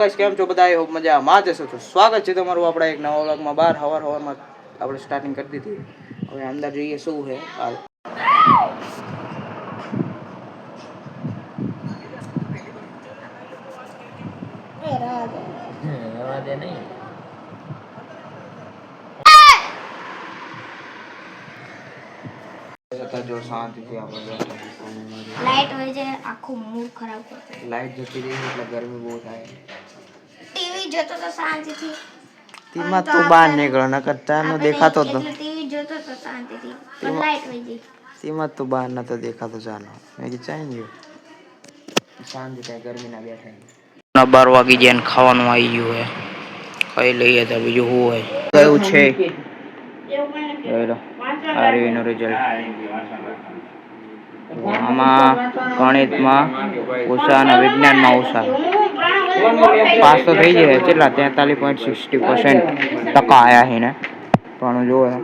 Guys કેમ છો બધા? હોપ મજામાં જ હશો. તો સ્વાગત છે તમારું આપણા એક નવા વ્લોગમાં. બહાર હવારમાં આપણે સ્ટાર્ટિંગ કરી દીધી. હવે અંદર જોઈએ શું છે હાલ. દે નહીં જો શાંતિથી આપણે લાઈટ હોય છે આખો મૂડ ખરાબ કરે. લાઈટ જતી રહી એટલે ગરમી બહુ થાય. ટીવી જોતો તો શાંતિથી. તીમાં તું બહાર નીકળો નકર તારનો દેખાતો જ ન. ટીવી જોતો તો શાંતિથી. પણ લાઈટ વહી ગઈ. તીમાં તું બહાર નતો દેખાતો ચાલો. મેં કીધું ચાઈ ગયો. શાંતિ થાય ગરમીના બેઠા. 12 વાગી ગયા ને ખાવાનું આવી ગયું હે. ખાઈ લઈએ તો બીજું શું હોય. કયું છે? જોઈ લો. આ રીનું રિઝલ્ટ. આમાં ગણિતમાં ઓછા અને વિજ્ઞાનમાં ઓછા. પાસ તો થઈ જાય કેટલા 43.60% ટકા આયા છે ને. પણ જો હે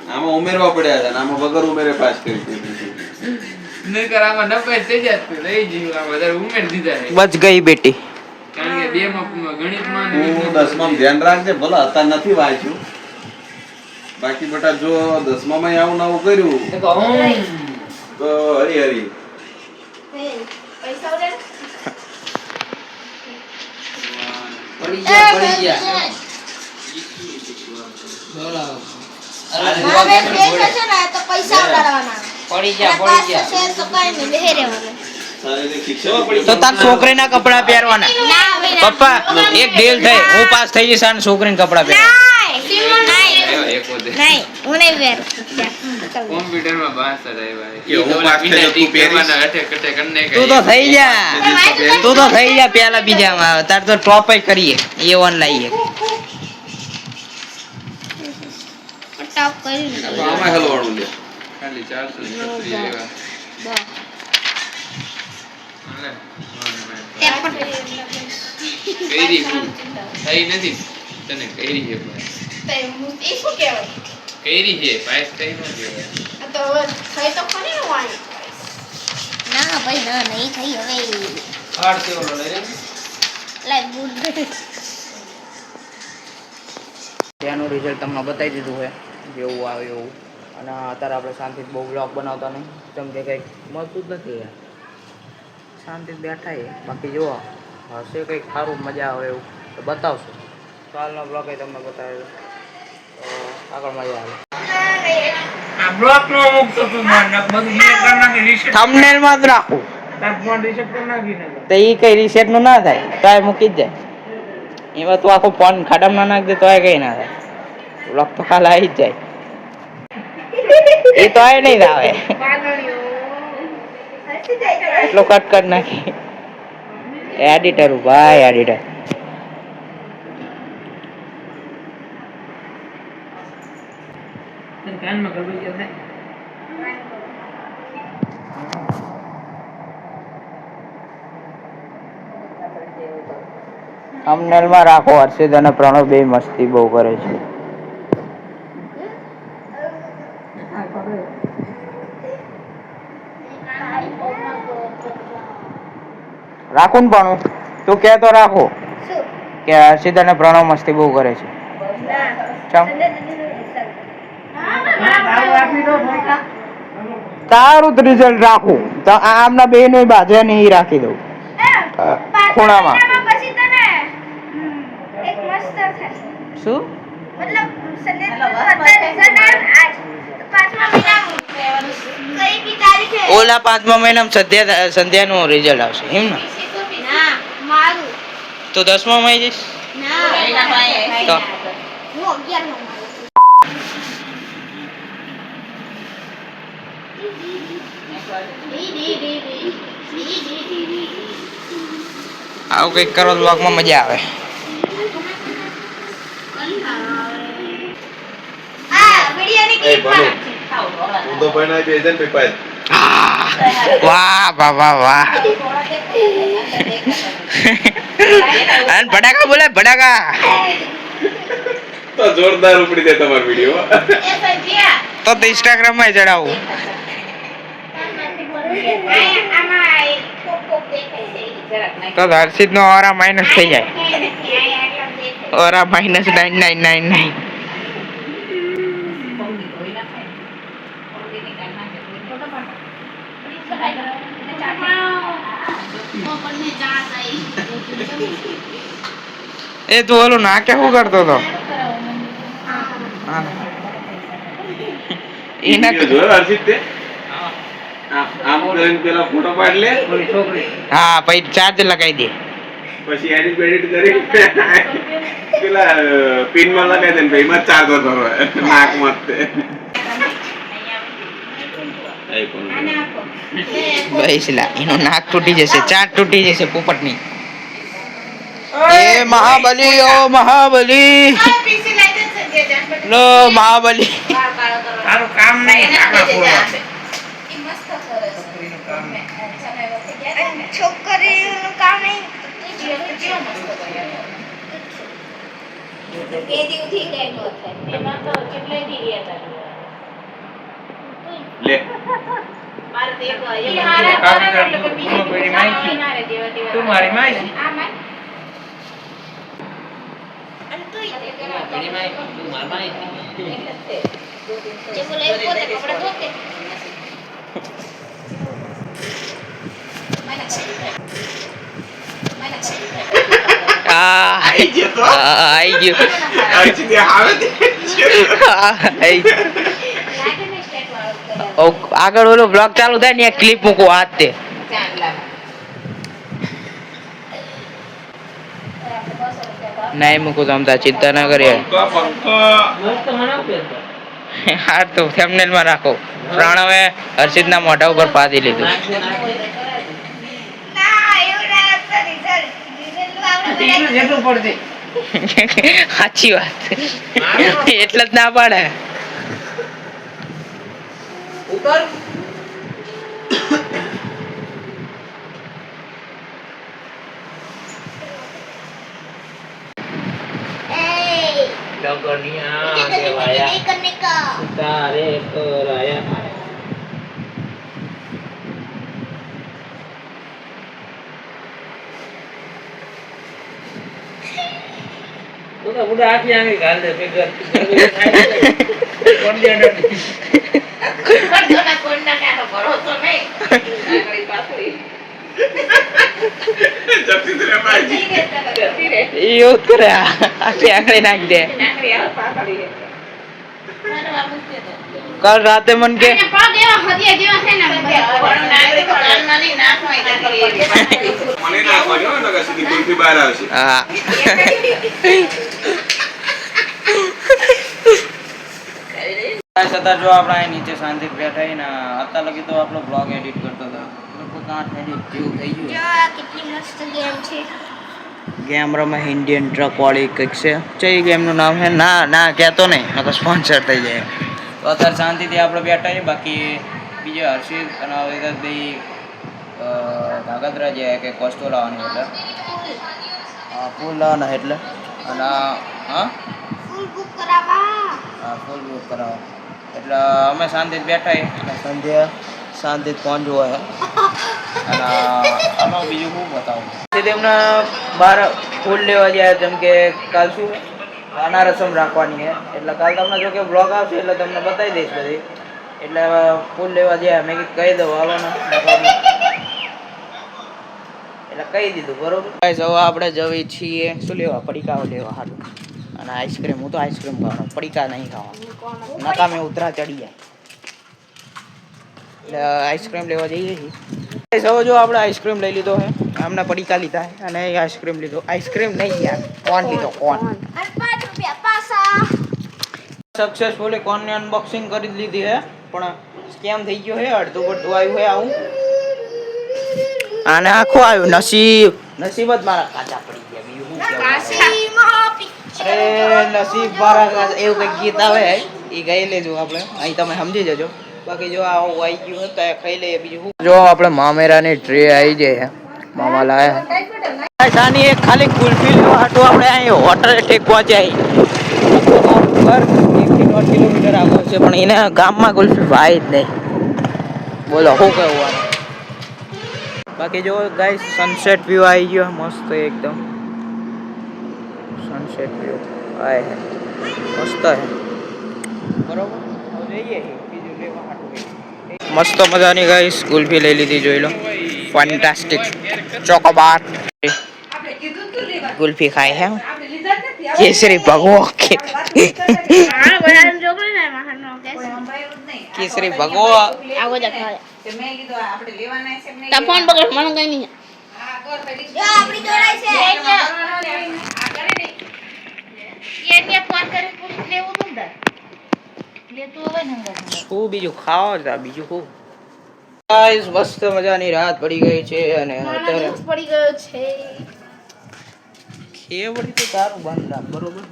આમાં ઉમેરવા પડ્યા છે આમાં વગર ઉમેરે પાસ કરી નકર આમાં 90 થઈ જાત લઈ જીવ આ વધારે ઉમેર દીધા છે બચ ગઈ બેટી. કારણ કે બે માં ગણિતમાં હું 10માં ધ્યાન રાખજે ભલે હતા નથી વાંચ્યું બાકી બેટા જો 10માં માં આવું નવું કર્યું તો હરી હરી પૈસા ઉડે પડી ગયા બોલાવો મારે ફેક છે ને તો પૈસા ઉડાડવાના પડી ગયા છે તો કઈ નહીં બેહી રહેવાનું. શારીરિક શિક્ષણ તો તાર છોકરીના કપડા પહેરવાના. પપ્પા એક ડીલ થઈ હું પાસ થઈ જઈશ અને છોકરીના કપડા પહેરવા. નહીં હું નહીં પહેરું. કોમ્પ્યુટરમાં પાસ થાય ભાઈ કે હું પાસ થઈ જાઉં તું પહેરીશ અઠે કટે કન્ને તું તો થઈ જા. તું તો થઈ જા પેલા બીજામાં. તાર તો ટોપ જ કરીએ A1 લાવીએ. ટોપ કરી આમાં હલવાણું લે ખાલી 436 એવા કઈરી થઈ નથી તને કઈરી છે એ શું કહેવાય? કઈરી છે પાસ થઈ નથી તો થઈ તો ખરી ને વાણી. ના ભાઈ ના નહીં થઈ હવે. હાડ સેવો લઈ લે લાઈક ગુડ. ત્યાંનું રિઝલ્ટ તમને બતાવી દીધું છે જેવું આવે એવું. અને અત્યારે આપણે શાંતિથી બહુ બ્લોગ બનાવતા નહીં કેમ કે કંઈક મળતું જ નથી યાર. શાંતિથી બેઠા છે બાકી જુઓ હશે કંઈક સારું મજા આવે એવું તો બતાવશું. કાલનો બ્લોગ એ તમને બતાવ્યો તો આગળ મજા આવે. આ બ્લોક નો મુકતો તું મને બધું ડિલીટ કરી નાખી રીસેટ થંબનેલમાં જ રાખું તાર ફોન રીસેટ કરી નાખી ને તો એ કઈ રીસેટનું ના થાય તો એ મૂકી જ જાય. એમાં તું આખો ફોન ખાડામાં ના નાખ દે તો એ કઈ ના થાય. બ્લોગ તો કાલ આવી જ જાય. એ તો એ નહીં આવે એટલો કટ કરી નાખી. એડિટર ભાઈ એડિટર કાનમાં કરવી છે થંબનેલમાં રાખો. હર્ષિત અને પ્રણવ બે મસ્તી બહુ કરે છે. રાખું ને પણ તું કે તો રાખો કે હર્ષિત અને પ્રણવ મસ્તી બહુ કરે છે. તારું જ રિઝલ્ટ રાખું તો આમના બે નો બાજુ નહીં રાખી દઉં ખૂણામાં. શું ઓલા 5મા મહિનામાં સંધ્યાનું રિઝલ્ટ આવશે એમ ને? તો 10મા માં જઈશ તો આવું કંઈક કરો બ્લોગમાં મજા આવે. વિડિયોની ક્લિપ તો ભણાય બે જણ પેપાય વાહ વાહ વાહ વાહ અને ભડાકા બોલે ભડાકા તો જોરદાર ઉપડી જાય તમારો વિડિયો તો ઇન્સ્ટાગ્રામ માં ચડાવું તો હર્ષિત નો ઓરા માઇનસ થઈ જાય ઓરા માઇનસ 9999 એ તું ઓલું નાકે શું કરતો હતો એના જોયો હર્ષિત તે આમ કરીને પેલા ફોટો પાડ લે હા પછી ચાર્જ લગાવી દે પછી એડિટ કરી પેલા પિન માં લગાવી દે ને ભાઈ માં ચાર્જ કરતો નાક માં તે બઈસલા એનું નાક તૂટી જશે ચાટ તૂટી જશે પોપટની એ મહાબલી ઓ મહાબલી લો મહાબલી તારું કામ નહીં કાકા પૂરો છોકરીનું કામ નહીં લે તું મારી માઈ આઈ ગયો હર્ષિત આવે તે આગળ ઓલો બ્લોગ ચાલુ થાય ને ક્લિપ મૂકો હાથ તે નહીં મૂકું તમતા ચિંતા ના કરીએ હા તો થંબનેલ માં રાખો પ્રણવે હર્ષિત ના મોઢા ઉપર પાડી લીધું જેટલું પડશે સાચી વાત એટલે જ ના પાડે ઉતર लगनिया देवाया तारे कराया उधर उधर आके आगे गाल दे फिर कौन दिया डर कौन ना क्या करो तो नहीं आगरी पासरी જપતી રે બાજી એવું જ કરે આખી આંગળી નાખી દે કાલ રાતે મન કે મને નાખવાની હોય ને સીધી ગુલ્ફી બહાર આવશે હા છતાં જો આપણે અહીં નીચે શાંતિ બેઠા ને અત્યાર લગી તો આપણો બ્લોગ એડિટ કરતો હતો જેવું થઈ ગયું કેટલી મસ્ત ગેમ છે ગેમ રમે ઇન્ડિયન ટ્રક વાળી કંઈક છે ચઈ ગેમનું નામ છે ના ના કહેતો નહીં નકર સ્પોન્સર થઈ જાય તો અત્યારે શાંતિથી આપણે બેઠા છીએ બાકી બીજા હર્ષિત અને ભાઈ ધાગધ્રા જે કે કોસ્ટો લાવવાની એટલે ફૂલ લાવવાના એટલે અને હા ફૂલ બુક કરાવવા હા ફૂલ બુક કરાવવા એટલે અમે શાંતિથી બેઠા છીએ અને સંજય શાંતિથી ફોન જોવે છે અને આમાં બીજું શું બતાવું તેમને બહાર ફૂલ લેવા જાય જેમ કે કાલ શું અનારસમ રાખવાની છે એટલે કાલ તમને જો કે બ્લોગ આવશે એટલે તમને બતાવી દઈશ બધી એટલે ફૂલ લેવા જાય મેં કહી દઉં હાલો ને એટલે કહી દીધું બરોબર હવે આપણે જવી છીએ શું લેવા પડીકાઓ લેવા હાલું અને આઈસ્ક્રીમ હું તો આઈસ્ક્રીમ ખાવાનો પડીકા નહીં ખાવા નકામે ઉતરા ચડી જાય એટલે આઈસ્ક્રીમ લેવા જઈએ છીએ સૌ જો આપણે આઈસ્ક્રીમ લઈ લીધો છે આમને પડીકા લીધા છે અને આઈસ્ક્રીમ લીધો આઈસ્ક્રીમ નહીં યાર કોન લીધો કોન ₹5 પાસા સક્સેસફુલી કોનની અનબોક્સિંગ કરી લીધી છે પણ સ્કેમ થઈ ગયો છે અડધું પડધું આવ્યું છે આવું આને આખું આવ્યું નસીબ નસીબ જ મારા કાચા પડી ગયા બીજું શું અરે નસીબ મારા એવું કંઈક ગીત આવે એ ગાઈ લેજો આપણે અહીં તમે સમજી જજો બાકી જો આવું આવી ગયું હોય તો એ ખાઈ લઈએ બીજું શું. જો આપણે મામેરાની ટ્રે આવી જાય મામા લાયા સાની એક ખાલી કુલ્ફી લેવા હાટું આપણે અહીં હોટલ ઠેક પહોંચ્યા 1 કિલોમીટર આગળ છે પણ એને ગામમાં કુલ્ફી ભાઈ જ નહીં. બોલો શું કહેવું આને. બાકી જો ગાઈસ સનસેટ વ્યૂ આવી ગયો મસ્ત એકદમ સનસેટ વ્યૂ આય મસ્ત હે બરોબર. જઈએ બીજું લેવા હાટું મસ્ત મજાની ગાઈસ કુલ્ફી લઈ લીધી જોઈ લો ફેન્ટાસ્ટિક ચોકોબાર કુલ્ફી ખાય હે કેસરી ભગવો કેસરી ભગવો આવો જ ખાય તા ફોન પકડ મને કઈ નહીં આપણી જોડાય છે એને ફોન કરી પૂછ લેવું તું દર લે તું હવે નંબર શું બીજું ખાવા હતા બીજું શું ગાઈસ મસ્ત મજાની રાત પડી ગઈ છે અને અત્યારે પડી ગયો છે ખેવડી તો તારું બંધ રાખ બરોબર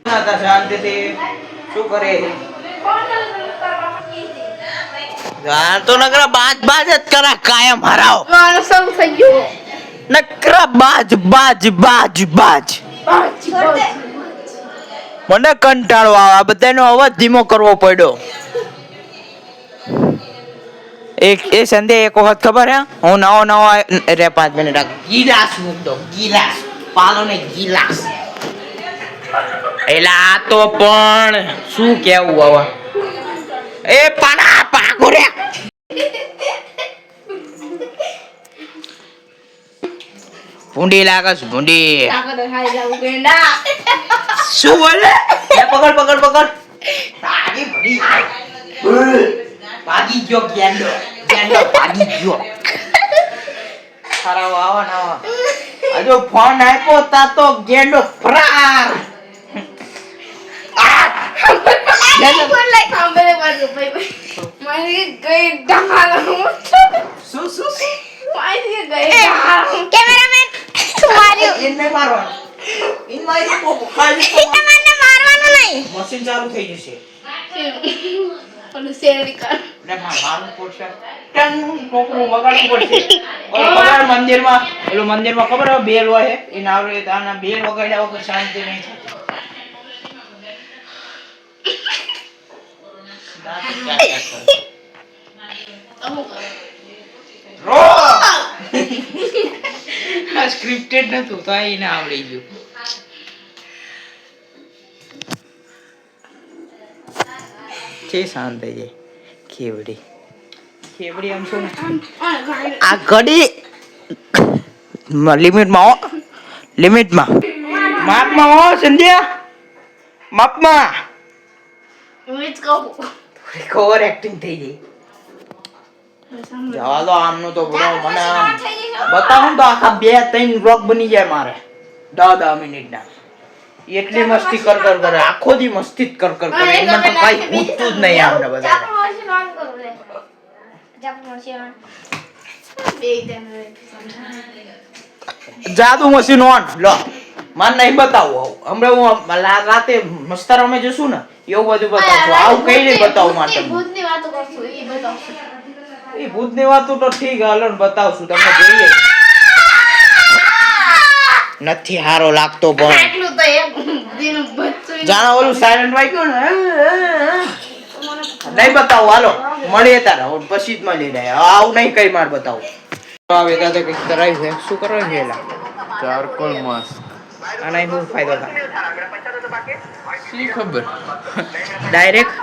નાતા શાંતિથી શું કરે યાર તો નકરા બાજ બાજ જ કરા કાયમ હરાવ મારો સૌ થઈ ગયો નકરા બાજ બાજ બાજ બાજ મને કંટાળો આવે આ બધાનો અવાજ ધીમો કરવો પડ્યો. એક એ સંધે એક વખત ખબર હે હું નવો રે 5 મિનિટ ગિલાસ મૂક દો ગિલાસ પાલો ને ગિલાસ એલા તો પણ શું કેવું હવે એ પાણા પાકો રે ભૂંડી લાગસ ભૂંડી શું બોલે પકડ પકડ પકડ તારી ભૂંડી ભાગી ગયો ગેંડો ગેંડો ભાગી ગયો ખરાબ આવા ના હજુ ફોન આપ્યો તા તો ગેંડો ફરાર શું શું કેમેરામેન માર્યો એને મારવા ઇન મારી પોપો ખાલી મને મારવાનું નહીં મશીન ચાલુ થઈ જશે ઓલું શેરડી કર ને મારું પડશે ટંગ કોકરું વગાડવું પડશે ઓલો વગાડ મંદિરમાં ખબર હે બેલ હોય એ નાવરે આના બેલ વગાડ્યા વગર શાંતિ નહીં થતી રો આ સ્ક્રિપ્ટેડ નતું તો એને આવડી ગયું છે શાંત થઈ જાય ખેવડી આમ શું આ ઘડી લિમિટમાં માપમાં હો સંધ્યા માપમાં હું જ કહું ઓવર એક્ટિંગ થઈ ગઈ જવા દો આમનું તો બરો મને બતાવું તો આખા 2-3 વ્લોગ બની જાય મારે 10 મિનિટના એટલી મસ્તી કર કરે આખો દી મસ્તી જ કર કરે એમાં તો કઈ પૂછતું જ નહીં આપણે બધા જાદુ મશીન ઓન લો માન નહીં બતાવું હમણાં હું રાતે મસ્તરામે જશું ને એવું બધું બતાવશું આવું કઈ નહીં બતાવું માટે ભૂતની વાતો કરશું એ બતાવશું એ ભૂતની વાતો તો ઠીક હાલો ને બતાવશું તમને જોઈએ નથી હારો લાગતો પણ એટલું તો એક દીનું બચ્ચું જાણે ઓલું સાયલેન્ટ વાગ્યું ને નહીં બતાવું હાલો મળીએ તારા પછી જ મળી જાય આવું નહીં કઈ માર બતાવું આવે કાતે કઈક કરાયું છે શું કરવાનું છે એલા ચારકોલ માસ્ક આના શું ફાયદો થાય શી ખબર ડાયરેક્ટ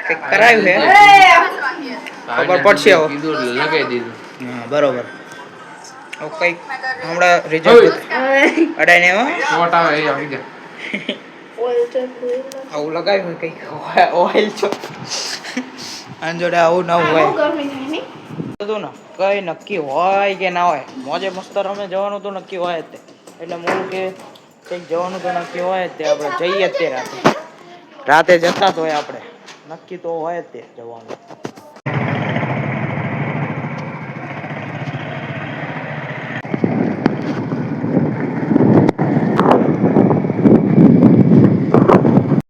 કઈક કરાયું છે ખબર પડશે હવે. કીધું એટલે લગાઈ દીધું હા બરોબર હવે કઈક હમણાં રિઝલ્ટ અડાઈને હો શોર્ટ આવે એ આવી ગયા આવું લગાવ્યું કઈક ઓઇલ છો આન જોડે આવું ના હોય બધું ને કઈ નક્કી હોય કે ના હોય મોજે મસ્ત રમે જવાનું તો નક્કી હોય જ તે એટલે મોડું કે કંઈક જવાનું તો નક્કી હોય જ તે આપણે જઈએ જ તે રાતે જતા જ હોય આપણે નક્કી તો હોય જ તે જવાનું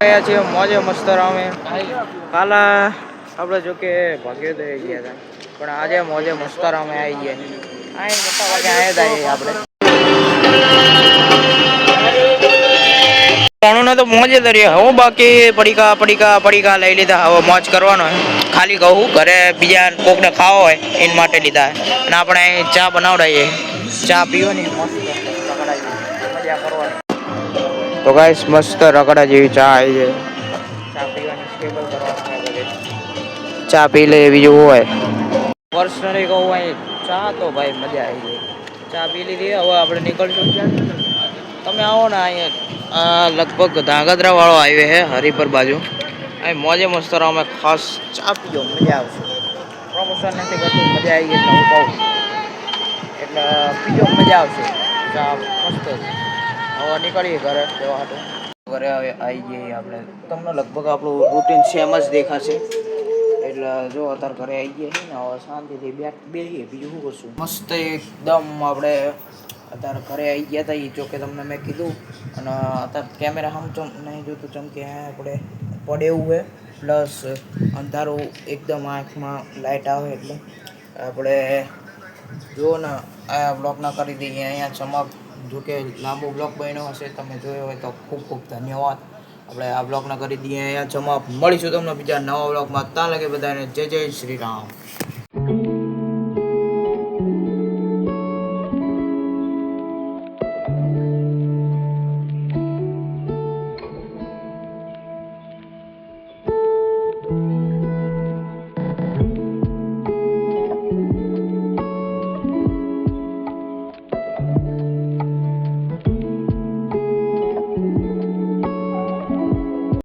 ગયા છીએ મોજે મસ્ત રામે. કાલે આપણે જો કે ભાગ્યો તો ગયા હતા પણ આજે મોજે મસ્ત રામે આવી ગયા. અહીં મોટા ભાગે આવ્યા હતા આપણે. કોણોને તો મોજે દરિયા હું બાકી પડીકા લઈ લીધા. હવે મોજ કરવાનો હોય. ખાલી કહું ઘરે બીજા કોકને ખાવો હોય એના માટે લીધા અને આપણે અહીં ચા બનાવડાવીએ. ચા પીવાની મસ્ત મજા કરવાની. તો ગાઈસ મસ્ત રગડા જેવી ચા આવી છે. ચા પીવાની સ્ટેબલ કરવાની. ચા પી લે બીજું હોય. પર્સનલી કહું અહીં ચા તો ભાઈ મજા આવી જાય. ચા પી લીધી હવે આપણે નીકળશું. તમે આવો ને અહીંયા લગભગ ધાંગધ્રા વાળો હાઈવે છે હરિપર બાજુ. અહીં મોજે મસ્ત અમે ખાસ ચા પીજો મજા આવશે. પ્રમોશન નથી કરતું મજા આવી ગઈ એટલે હું કહું એટલે પીજો મજા આવશે. ચા મસ્ત હવે નીકળીએ ઘરે જવા માટે. ઘરે હવે આવી જઈએ આપણે. તમને લગભગ આપણું રૂટીન સેમ જ દેખાશે એટલે જો અત્યારે ઘરે આવી ગયા છીએ ને હવે શાંતિથી બેસીએ બીજું શું કરશું. મસ્ત એકદમ આપણે અત્યારે ઘરે આવી ગયા હતા. એ જોકે તમને મેં કીધું અને અત્યારે કેમેરા આમ નહીં જોતું ચમકે આપણે પડે એવું છે પ્લસ અંધારું એકદમ આંખમાં લાઇટ આવે એટલે આપણે જુઓ ને આ બ્લોગ ના કરી દઈએ અહીંયા ચમક. જોકે લાંબો બ્લોગ બન્યો હશે તમે જોયો હોય તો ખૂબ ખૂબ ધન્યવાદ. આપણે આ બ્લોગના કરી દઈએ અહીંયા ચમક. મળીશું તમને બીજા નવા બ્લોગમાં. ત્યાં લગે બધાને જય જય શ્રી રામ.